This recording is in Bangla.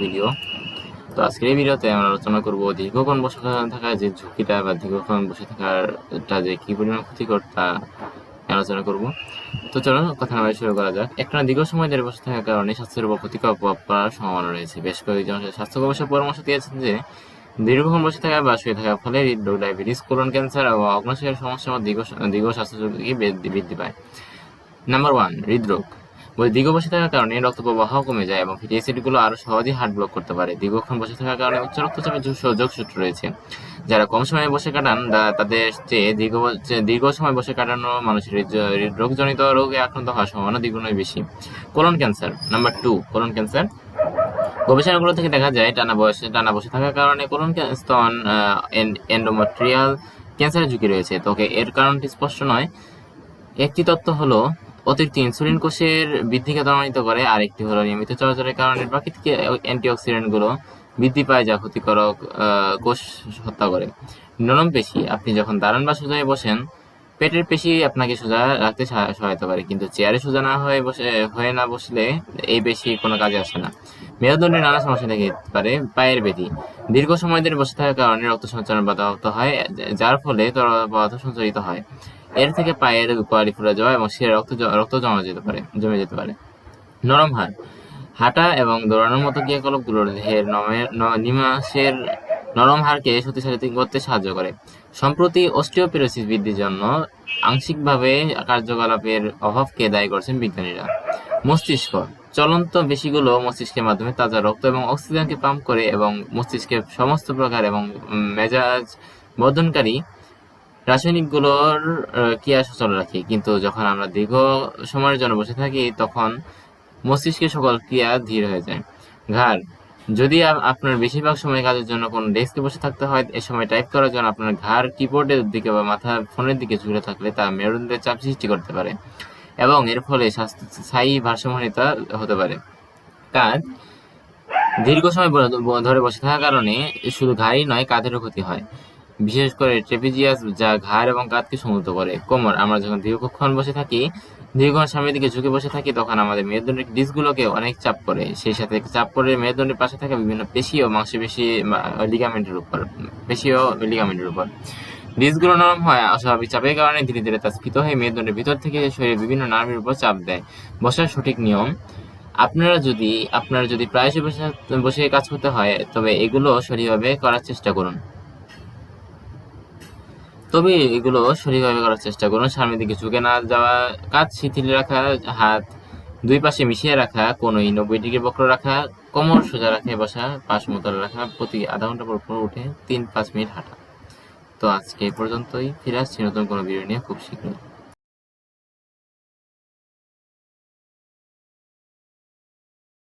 ভিডিও। তো আজকের এই ভিডিওতে আমরা আলোচনা করব দীর্ঘক্ষণ বসে থাকার যে ঝুঁকিটা বা দীর্ঘক্ষণ বসে থাকারটা যে কি পরিমাণ ক্ষতিকর তা আলোচনা করব। তো চলো কথা না শুরু করা যাক। একটানা দীর্ঘ সময় ধরে বসে থাকার কারণে স্বাস্থ্যের উপর ক্ষতিকর প্রভাব পড়ার সম্ভাবনা রয়েছে। বেশ কয়েকজন স্বাস্থ্য গবেষক পরামর্শ দিয়েছেন যে দীর্ঘক্ষণ বসে থাকা বা শুয়ে থাকার ফলে হৃদরোগ, ডায়াবেটিস, কোলন ক্যান্সার ও অগ্ন্যাশয়ের সমস্যার মধ্যে দীর্ঘ স্বাস্থ্য ঝুঁকি বৃদ্ধি পায়। নাম্বার 1, হৃদরোগ। দীর্ঘ বসে থাকার কারণে রক্ত প্রবাহ কমে যায় এবং ফ্যাটি অ্যাসিডগুলো আরো সহজেই হার্ট ব্লক করতে পারে। দীর্ঘক্ষণ বসে থাকার কারণে উচ্চ রক্তচাপের যোগসূত্র রয়েছে। যারা কম সময়ে বসে কাটান তাদের চেয়ে দীর্ঘ সময় বসে কাটানো মানুষের হৃদরোগজনিত রোগে আক্রান্ত হওয়ার সম্ভাবনা দ্বিগুণই বেশি। Colon cancer. Number 2, colon cancer. গবেষণাগুলো থেকে দেখা যায় টানা বসে থাকার কারণে কোলন স্তন এন্ডোমেট্রিয়াল ক্যান্সারের ঝুঁকি রয়েছে। তবে এর কারণটি স্পষ্ট নয়। একটি তত্ত্ব হলো অতিরিক্ত ইনসুলিন কোষের বৃদ্ধিকে ত্বরান্বিত করে, আরেকটি হলো নিয়মিত চলাচলের কারণে প্রাকৃতিক অ্যান্টিঅক্সিডেন্টগুলো বৃদ্ধি পায় যা ক্ষতিকারক কোষ হত্যা করে। নরম পেশি। আপনি যখন দাঁড়ান বা সোজা হয়ে বসেন, পেটের পেশি আপনাকে সোজা রাখতে সহায়তা করে, কিন্তু চেয়ারে সোজা না হয়ে না বসলে এই পেশি কোনো কাজে আসে না। মেরুদণ্ডের নানা সমস্যা দেখতে পারে। পায়ের ব্যাধি। দীর্ঘ সময় ধরে বসে থাকার কারণে রক্ত সঞ্চালন বাধাপ্রাপ্ত হয়, যার ফলে তরল পদার্থ সঞ্চারিত হয়। এর থেকে পায়ের গোড়ালি ফুলে যাওয়া এবং শিরায় রক্ত জমে যেতে পারে। নরম হাড়। হাঁটা এবং দৌড়ানোর মতো ক্রিয়াকলাপগুলো দেহের নিমাশের নরম হাড়কে শক্তিশালী করতে সাহায্য করে। সম্প্রতি অস্টিওপোরোসিস বৃদ্ধির জন্য আংশিকভাবে কার্যকলাপের অভাবকে দায়ী করছেন বিজ্ঞানীরা। মস্তিষ্ক। চলন্ত পেশিগুলো মস্তিষ্কের মাধ্যমে তাজা রক্ত এবং অক্সিজেনকে পাম্প করে এবং মস্তিষ্কের সমস্ত প্রকার এবং মেজাজ বর্ধনকারী রাসায়নিকগুলোর ক্রিয়া সচল রাখে। কিন্তু যখন আমরা দীর্ঘ সময়ের জন্য বসে থাকি তখন মস্তিষ্কের সকল ক্রিয়া ধীর হয়ে যায়। ঘাড়। যদি আপনার বেশিরভাগ সময় কাজের জন্য কোনো ডেস্কে বসে থাকতে হয়, এ সময় টাইপ করার জন্য আপনার ঘাড় কিবোর্ডের দিকে বা মাথা ফোনের দিকে ঝুলে থাকলে তা মেরুদণ্ডের চাপ সৃষ্টি করতে পারে এবং এর ফলে স্থায়ী ভারসাম্যহীনতা হতে পারে। কাঁধ। দীর্ঘ সময় ধরে বসে থাকার কারণে শুধু ঘাড়ই নয়, কাঁধেরও ক্ষতি হয়, বিশেষ করে ট্রেপিজিয়াস, যা ঘাড় এবং কাঁধকে সংযুক্ত করে। কোমর। আমরা যখন দীর্ঘক্ষণ সামনের দিকে ঝুঁকে বসে থাকি তখন আমাদের মেরুদণ্ডের ডিস্কগুলোকে অনেক চাপ করে। সেই সাথে চাপ পড়ে মেরুদণ্ডের পাশে থাকা বিভিন্ন পেশি ও মাংসপেশি লিগামেন্টের উপর। ডিস্কগুলো নরম হয় অস্বাভাবিক চাপের কারণে ধীরে ধীরে তা স্ফীত হয়ে মেরুদণ্ডের ভিতর থেকে শরীরের বিভিন্ন নার্ভের উপর চাপ দেয়। বসার সঠিক নিয়ম। আপনারা যদি প্রায়শই বসে কাজ করতে হয় তবে এগুলো সঠিকভাবে করার চেষ্টা করুন। সামনের দিকে ঝুঁকে না যাওয়া, কাঁধ শিথিল রাখা, হাত দুই পাশে মিশিয়ে রাখা, কোনোই 90 ডিগ্রি বক্র রাখা, কোমর সোজা রাখে বসা, পা সমতল রাখা, প্রতি আধা ঘন্টা পর উঠে 3-5 মিনিট হাঁটা। তো আজকে এই পর্যন্তই। ফিরে আসছি নতুন কোনো ভিডিও নিয়ে খুব শীঘ্রই।